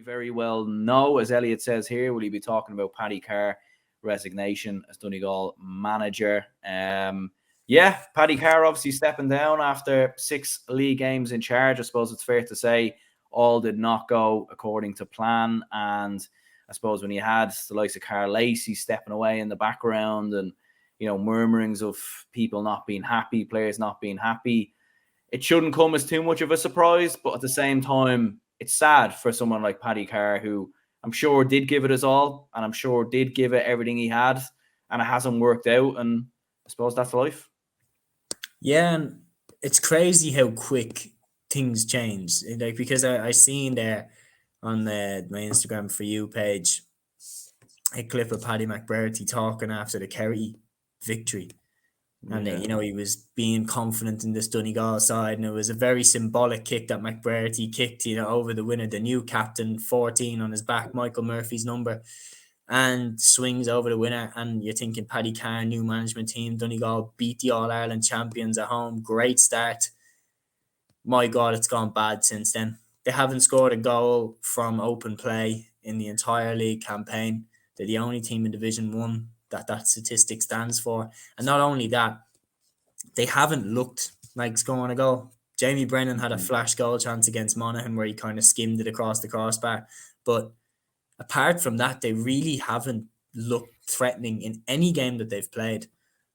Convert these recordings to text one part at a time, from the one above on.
very well know. As Elliot says here, will he be talking about Paddy Carr resignation as Donegal manager? Yeah, Paddy Carr obviously stepping down after 6 league games in charge. I suppose it's fair to say all did not go according to plan. And I suppose when you had the likes of Carl Lacey stepping away in the background and, murmurings of people not being happy, players not being happy, it shouldn't come as too much of a surprise. But at the same time, it's sad for someone like Paddy Carr, who I'm sure did give it his all, and I'm sure did give it everything he had, and it hasn't worked out. And I suppose that's life. Yeah, and it's crazy how quick things change. Like, because I seen there on my Instagram For You page a clip of Paddy McBrearty talking after the Kerry victory. And, he was being confident in this Donegal side. And it was a very symbolic kick that McBrearty kicked, over the winner, the new captain, 14 on his back, Michael Murphy's number, and swings over the winner. And you're thinking Paddy Carr, new management team, Donegal beat the All-Ireland champions at home. Great start. My God, it's gone bad since then. They haven't scored a goal from open play in the entire league campaign. They're the only team in Division 1 that statistic stands for. And not only that, they haven't looked like scoring a goal. Jamie Brennan had a flash goal chance against Monaghan where he kind of skimmed it across the crossbar. But apart from that, they really haven't looked threatening in any game that they've played.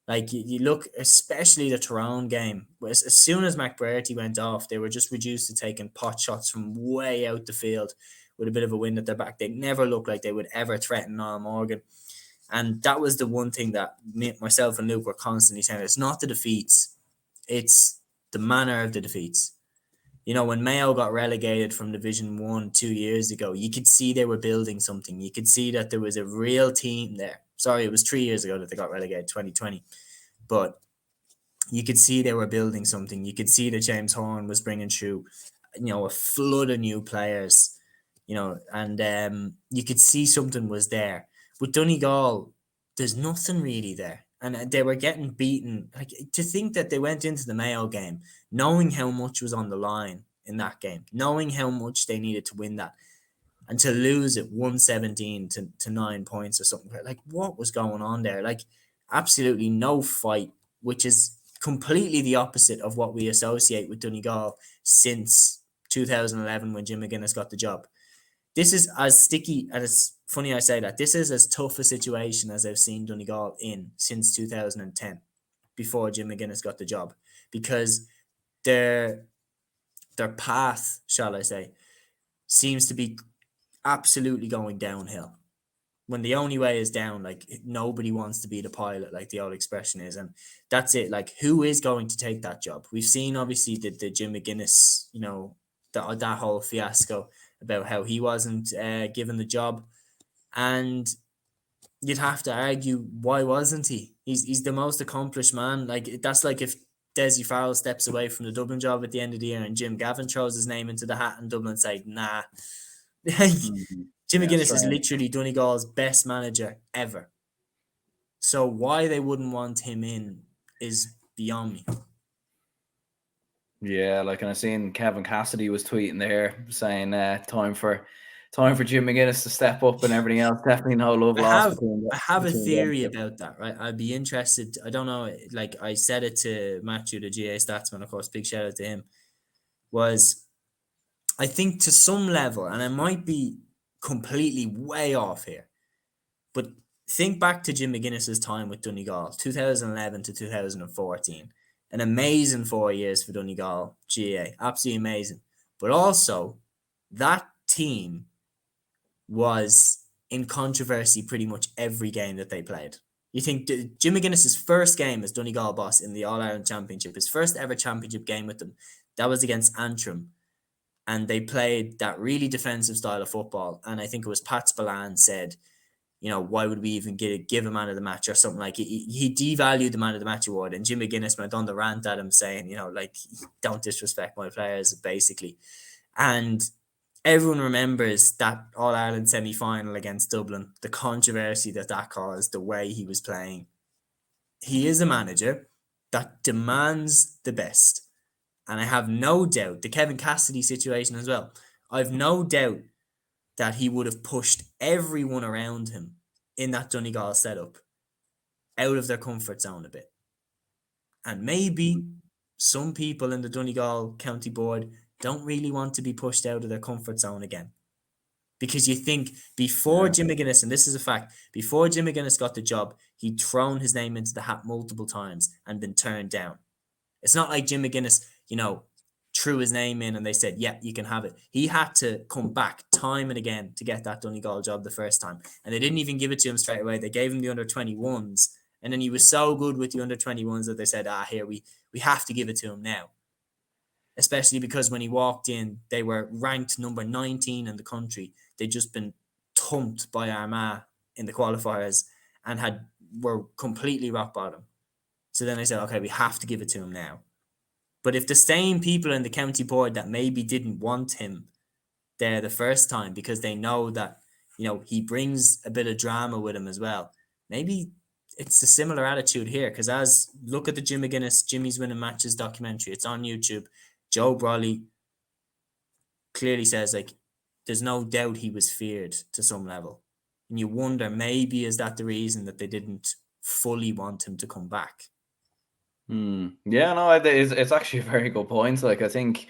Like, you look, especially the Tyrone game, as soon as McBrearty went off, they were just reduced to taking pot shots from way out the field with a bit of a wind at their back. They never looked like they would ever threaten Niall Morgan. And that was the one thing that myself and Luke were constantly saying. It's not the defeats. It's the manner of the defeats. When Mayo got relegated from Division 1 2 years ago, you could see they were building something. You could see that there was a real team there. Sorry, it was 3 years ago that they got relegated, 2020. But you could see they were building something. You could see that James Horn was bringing through, a flood of new players, and you could see something was there. With Donegal, there's nothing really there. And they were getting beaten. Like, to think that they went into the Mayo game, knowing how much was on the line in that game, knowing how much they needed to win that, and to lose it 117 to 9 points or something. Like, what was going on there? Like, absolutely no fight, which is completely the opposite of what we associate with Donegal since 2011 when Jim McGuinness got the job. This is as sticky, and it's funny I say that, this is as tough a situation as I've seen Donegal in since 2010, before Jim McGuinness got the job, because their path, shall I say, seems to be absolutely going downhill. When the only way is down, like, nobody wants to be the pilot, like the old expression is, and that's it. Like, who is going to take that job? We've seen obviously the Jim McGuinness, that whole fiasco about how he wasn't given the job, and you'd have to argue, why wasn't he? He's the most accomplished man. Like, that's like if Dessie Farrell steps away from the Dublin job at the end of the year and Jim Gavin throws his name into the hat and Dublin say, nah. Jim McGuinness is literally Donegal's best manager ever. So why they wouldn't want him in is beyond me. Yeah, and I seen Kevin Cassidy was tweeting there saying time for Jim McGuinness to step up and everything else. Definitely no love lost. I have a theory about that, right? I'd be interested. I don't know, like I said it to Matthew, the GA Statsman, of course, big shout out to him, was I think to some level, and I might be completely way off here, but think back to Jim McGuinness's time with Donegal, 2011 to 2014. An amazing 4 years for Donegal, GA, absolutely amazing. But also, that team was in controversy pretty much every game that they played. You think Jim McGuinness's first game as Donegal boss in the All-Ireland Championship, his first ever championship game with them, that was against Antrim. And they played that really defensive style of football. And I think it was Pat Spillane said, why would we even give a man of the match or something? Like, he devalued the man of the match award. And Jim McGuinness went on the rant at him saying, don't disrespect my players, basically. And everyone remembers that All-Ireland semi-final against Dublin, the controversy that caused, the way he was playing. He is a manager that demands the best. And I have no doubt, the Kevin Cassidy situation as well, I've no doubt that he would have pushed everyone around him in that Donegal setup out of their comfort zone a bit. And maybe some people in the Donegal County Board don't really want to be pushed out of their comfort zone again. Because you think before Jim McGuinness, and this is a fact, before Jim McGuinness got the job, he'd thrown his name into the hat multiple times and been turned down. It's not like Jim McGuinness, threw his name in and they said, yeah, you can have it. He had to come back time and again to get that Donegal job the first time. And they didn't even give it to him straight away. They gave him the under-21s. And then he was so good with the under-21s that they said, here, we have to give it to him now. Especially because when he walked in, they were ranked number 19 in the country. They'd just been thumped by Armagh in the qualifiers and were completely rock bottom. So then they said, okay, we have to give it to him now. But if the same people in the county board that maybe didn't want him there the first time because they know that, he brings a bit of drama with him as well, maybe it's a similar attitude here. Because look at the Jim McGuinness, Jimmy's Winning Matches documentary. It's on YouTube. Joe Brawley clearly says, there's no doubt he was feared to some level. And you wonder, maybe is that the reason that they didn't fully want him to come back? Yeah, no, it's actually a very good point. I think,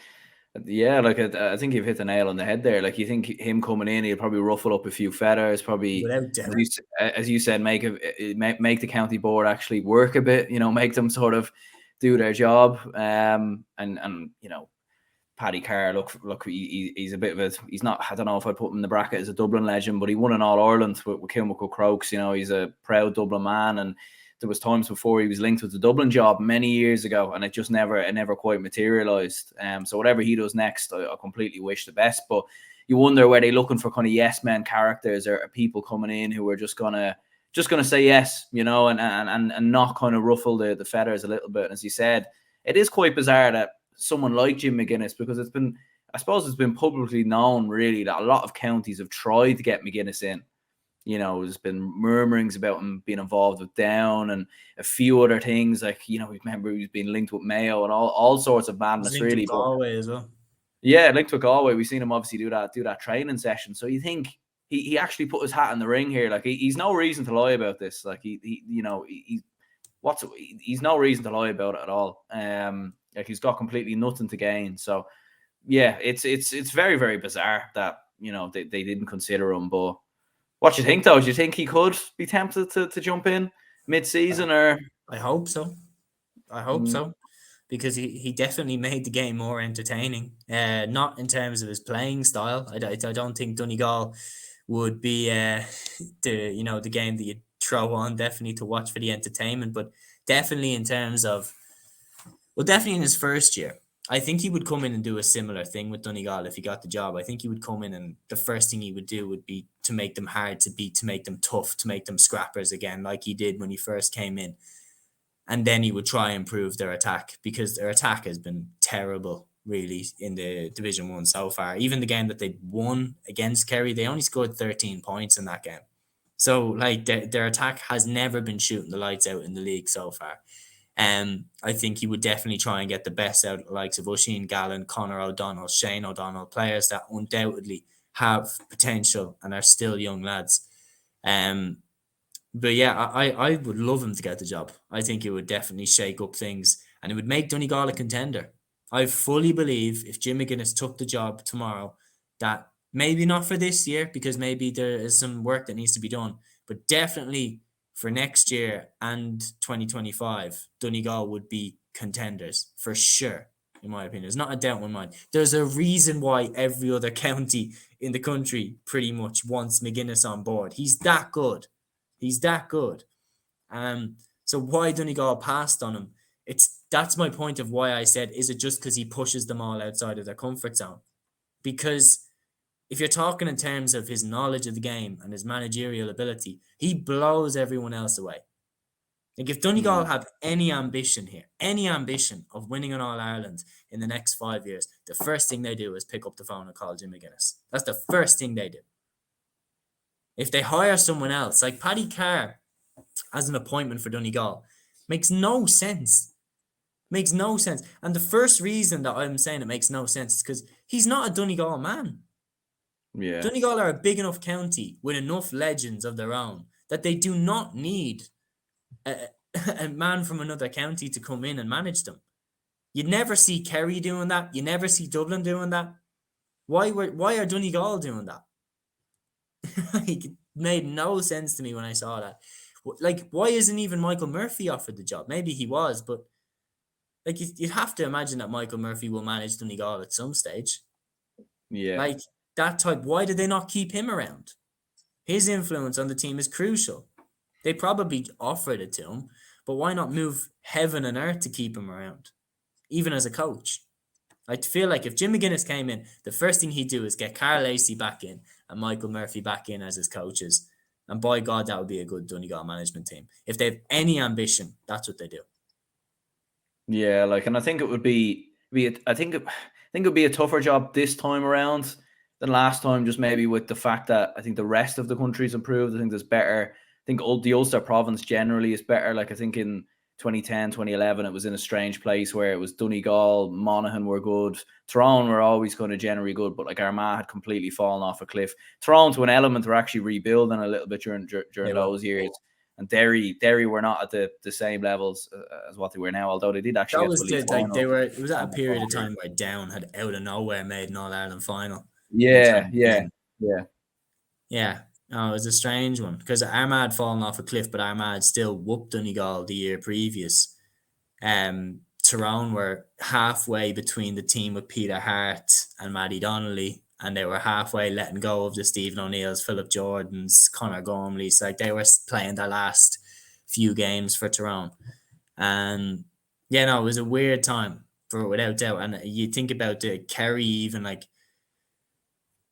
I think you've hit the nail on the head there. You think him coming in, he'll probably ruffle up a few feathers, probably, without doubt, as you said, make the county board actually work a bit. Make them sort of do their job. And Paddy Carr, look, he's a bit of he's not, I don't know if I'd put him in the bracket as a Dublin legend, but he won an All-Ireland with Kilmacud Crokes. He's a proud Dublin man, and there was times before he was linked with the Dublin job many years ago, and it never quite materialised. So whatever he does next, I completely wish the best. But you wonder, were they looking for kind of yes men characters, or people coming in who were just gonna say yes, and not kind of ruffle the feathers a little bit. And as you said, it is quite bizarre that someone like Jim McGuinness, because it's been publicly known really that a lot of counties have tried to get McGuinness in. There's been murmurings about him being involved with Down and a few other things. Remember he's been linked with Mayo and all sorts of madness, really. Linked with Galway as well. Yeah, linked with Galway. We've seen him obviously do that training session. So you think he actually put his hat in the ring here. He's no reason to lie about this. He's no reason to lie about it at all. He's got completely nothing to gain. So yeah, it's very, very bizarre that they didn't consider him. But what do you think, though? Do you think he could be tempted to jump in mid-season? Or I hope so. So, because he definitely made the game more entertaining. Not in terms of his playing style. I don't think Donegal would be the game that you throw on definitely to watch for the entertainment, but definitely in terms of, definitely in his first year, I think he would come in and do a similar thing with Donegal if he got the job. I think he would come in and the first thing he would do would be to make them hard to beat, to make them tough, to make them scrappers again, like he did when he first came in. And then he would try and improve their attack, because their attack has been terrible, really, in the Division 1 so far. Even the game that they won against Kerry, they only scored 13 points in that game. So, their attack has never been shooting the lights out in the league so far. I think he would definitely try and get the best out of the likes of Oisin Gallen, Conor O'Donnell, Shane O'Donnell, players that undoubtedly have potential and are still young lads. But yeah, I would love him to get the job. I think it would definitely shake up things, and it would make Donegal a contender. I fully believe if Jim McGuinness took the job tomorrow, that maybe not for this year, because maybe there is some work that needs to be done, but definitely for next year and 2025, Donegal would be contenders for sure, in my opinion. There's not a doubt in my mind. There's a reason why every other county in the country pretty much wants McGuinness on board. He's that good. So why Donegal passed on him? That's my point of why I said, is it just because he pushes them all outside of their comfort zone? Because if you're talking in terms of his knowledge of the game and his managerial ability, he blows everyone else away. If Donegal have any ambition here, any ambition of winning an All-Ireland in the next 5 years, the first thing they do is pick up the phone and call Jim McGuinness. That's the first thing they do. If they hire someone else, like Paddy Carr as an appointment for Donegal, makes no sense. And the first reason that I'm saying it makes no sense is because he's not a Donegal man. Yeah. Donegal are a big enough county with enough legends of their own that they do not need a, a man from another county to come in and manage them. You never see Kerry doing that. You never see Dublin doing that. Why are Donegal doing that? Like, it made no sense to me when I saw that. Like, why isn't even Michael Murphy offered the job? Maybe he was, but like you'd have to imagine that Michael Murphy will manage Donegal at some stage. Yeah. Like that type. Why did they not keep him around? His influence on the team is crucial. They probably offered it to him, but why not move heaven and earth to keep him around, even as a coach? I feel like if Jim McGuinness came in, the first thing he'd do is get Carl Lacey back in and Michael Murphy back in as his coaches. And by God, that would be a good Donegal management team. If they have any ambition, that's what they do. Yeah, like, and I think it would I think it would be a tougher job this time around than last time, just maybe with the fact that I think the rest of the country's improved. I think there's better. I think the Ulster province generally is better. Like, I think in 2010, 2011, it was in a strange place where it was Donegal, Monaghan were good, Tyrone were always kind of generally good, but like Armagh had completely fallen off a cliff. Tyrone, to an element, were actually rebuilding a little bit during those years. And Derry were not at the same levels as what they were now, although they did actually That get was to a league like final. they were. It was at a period of time where Down had out of nowhere made an All Ireland final. Yeah. Yeah. No, it was a strange one because Armagh had fallen off a cliff, but Armagh had still whooped Donegal the year previous. Tyrone were halfway between the team with Peter Hart and Matty Donnelly, and they were halfway letting go of the Stephen O'Neills, Philip Jordans, Conor Gormley's. Like, they were playing their last few games for Tyrone. And yeah, no, it was a weird time for it, without doubt. And you think about the Kerry, even like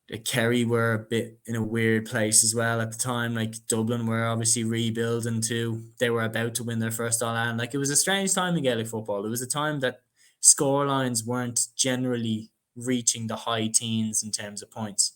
the Kerry were a bit in a weird place as well at the time. Like, Dublin were obviously rebuilding too. They were about to win their first All-Ireland. Like, it was a strange time in Gaelic football. It was a time that score lines weren't generally reaching the high teens in terms of points.